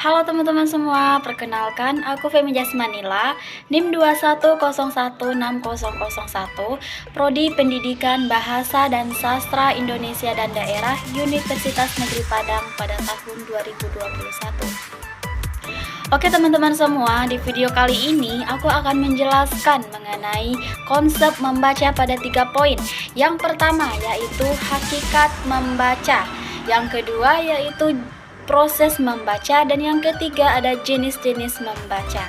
Halo teman-teman semua, perkenalkan aku Femi Jasmanila, NIM 21016001, Prodi Pendidikan Bahasa dan Sastra Indonesia dan Daerah Universitas Negeri Padang pada tahun 2021. Oke teman-teman semua, di video kali ini aku akan menjelaskan mengenai konsep membaca pada 3 poin. Yang pertama yaitu hakikat membaca, yang kedua yaitu proses membaca, dan yang ketiga ada jenis-jenis membaca.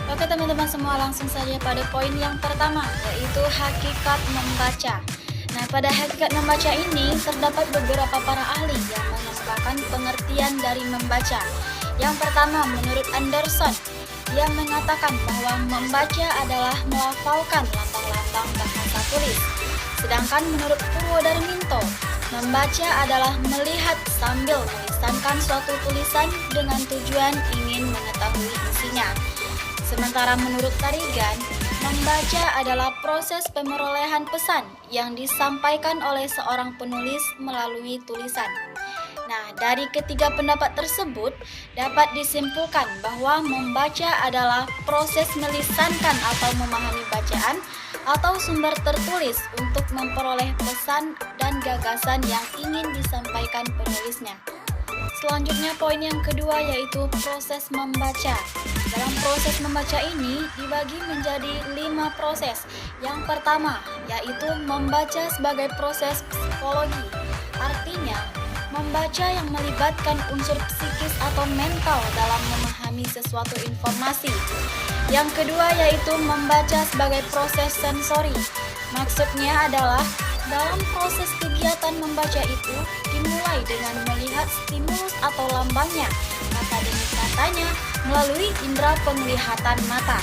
Oke teman-teman semua, langsung saja pada poin yang pertama yaitu hakikat membaca. Nah, pada hakikat membaca ini terdapat beberapa para ahli yang menyampaikan pengertian dari membaca. Yang pertama, menurut Anderson, yang mengatakan bahwa membaca adalah melafalkan lambang-lambang bahasa tulis. Sedangkan menurut Purwodarminto, membaca adalah melihat sambil melisankan suatu tulisan dengan tujuan ingin mengetahui isinya. Sementara menurut Tarigan, membaca adalah proses pemerolehan pesan yang disampaikan oleh seorang penulis melalui tulisan. Nah, dari ketiga pendapat tersebut dapat disimpulkan bahwa membaca adalah proses melisankan atau memahami bacaan atau sumber tertulis untuk memperoleh pesan dan gagasan yang ingin disampaikan penulisnya. Selanjutnya poin yang kedua yaitu proses membaca. Dalam proses membaca ini dibagi menjadi 5 proses. Yang pertama yaitu membaca sebagai proses psikologi. Artinya, membaca yang melibatkan unsur psikis atau mental dalam memahami sesuatu informasi. Yang kedua yaitu membaca sebagai proses sensori. Maksudnya adalah dalam proses kegiatan membaca itu dimulai dengan melihat stimulus atau lambangnya, kata demi katanya, melalui indera penglihatan mata.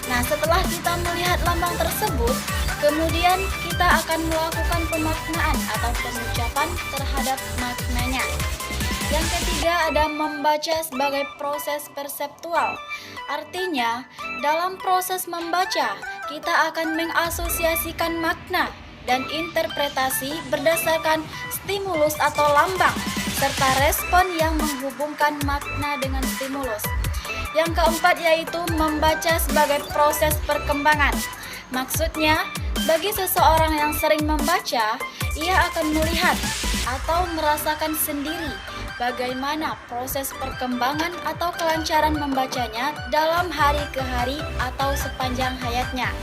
Nah, setelah kita melihat lambang tersebut, kemudian kita akan melakukan pemaknaan atau pengucapan terhadap maknanya. Yang ketiga ada membaca sebagai proses perseptual. Artinya, dalam proses membaca, kita akan mengasosiasikan makna dan interpretasi berdasarkan stimulus atau lambang, serta respon yang menghubungkan makna dengan stimulus. Yang keempat yaitu membaca sebagai proses perkembangan. Maksudnya, bagi seseorang yang sering membaca, ia akan melihat atau merasakan sendiri bagaimana proses perkembangan atau kelancaran membacanya dalam hari ke hari atau sepanjang hayatnya.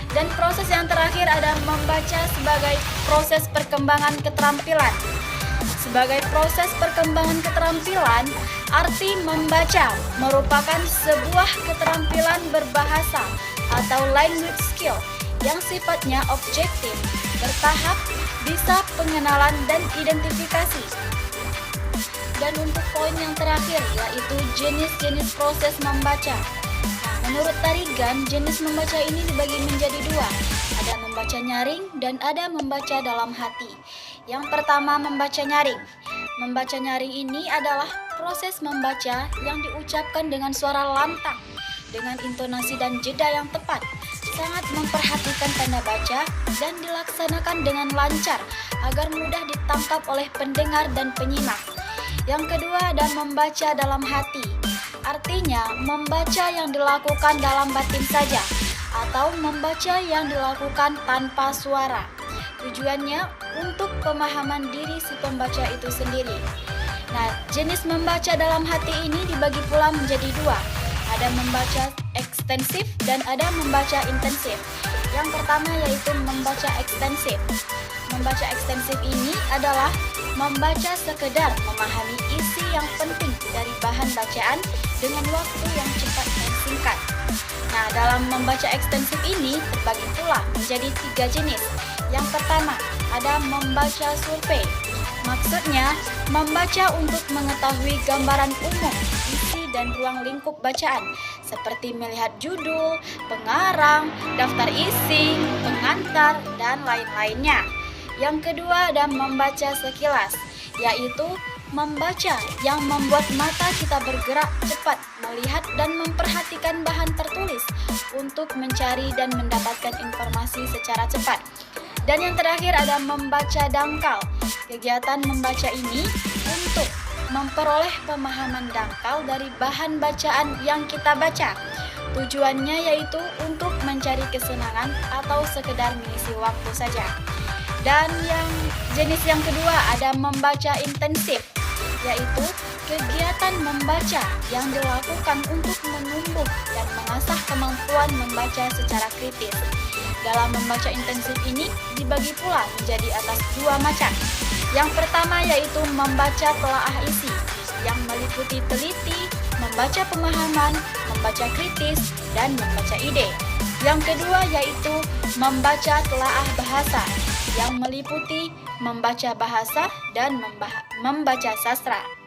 Dan proses yang terakhir ada membaca sebagai proses perkembangan keterampilan. Sebagai proses perkembangan keterampilan, arti membaca merupakan sebuah keterampilan berbahasa atau language skill yang sifatnya objektif, bertahap, bisa pengenalan dan identifikasi. Dan untuk poin yang terakhir yaitu jenis-jenis proses membaca. Nah, menurut Tarigan, jenis membaca ini dibagi menjadi 2. Ada membaca nyaring dan ada membaca dalam hati. Yang pertama, membaca nyaring. Membaca nyaring ini adalah proses membaca yang diucapkan dengan suara lantang, dengan intonasi dan jeda yang tepat, sangat memperhatikan tanda baca, dan dilaksanakan dengan lancar agar mudah ditangkap oleh pendengar dan penyimak. Yang kedua ada membaca dalam hati. Artinya, membaca yang dilakukan dalam batin saja, atau membaca yang dilakukan tanpa suara. Tujuannya untuk pemahaman diri si pembaca itu sendiri. Nah, jenis membaca dalam hati ini dibagi pula menjadi 2. Ada membaca ekstensif dan ada membaca intensif. Yang pertama yaitu membaca ekstensif. Membaca ekstensif ini adalah membaca sekedar memahami isi yang penting dari bahan bacaan dengan waktu yang cepat dan singkat. Nah, dalam membaca ekstensif ini terbagi pula menjadi 3 jenis. Yang pertama, ada membaca survei. Maksudnya, membaca untuk mengetahui gambaran umum, isi dan ruang lingkup bacaan, seperti melihat judul, pengarang, daftar isi, pengantar, dan lain-lainnya. Yang kedua ada membaca sekilas, yaitu membaca yang membuat mata kita bergerak cepat, melihat dan memperhatikan bahan tertulis untuk mencari dan mendapatkan informasi secara cepat. Dan yang terakhir ada membaca dangkal. Kegiatan membaca ini untuk memperoleh pemahaman dangkal dari bahan bacaan yang kita baca. Tujuannya yaitu untuk mencari kesenangan atau sekedar mengisi waktu saja. Dan jenis yang kedua ada membaca intensif, yaitu kegiatan membaca yang dilakukan untuk menumbuh dan mengasah kemampuan membaca secara kritis. Dalam membaca intensif ini dibagi pula menjadi atas dua macam. Yang pertama yaitu membaca telaah isi, yang meliputi teliti, membaca pemahaman, membaca kritis, dan membaca ide. Yang kedua yaitu membaca telaah bahasa, yang meliputi membaca bahasa dan membaca sastra.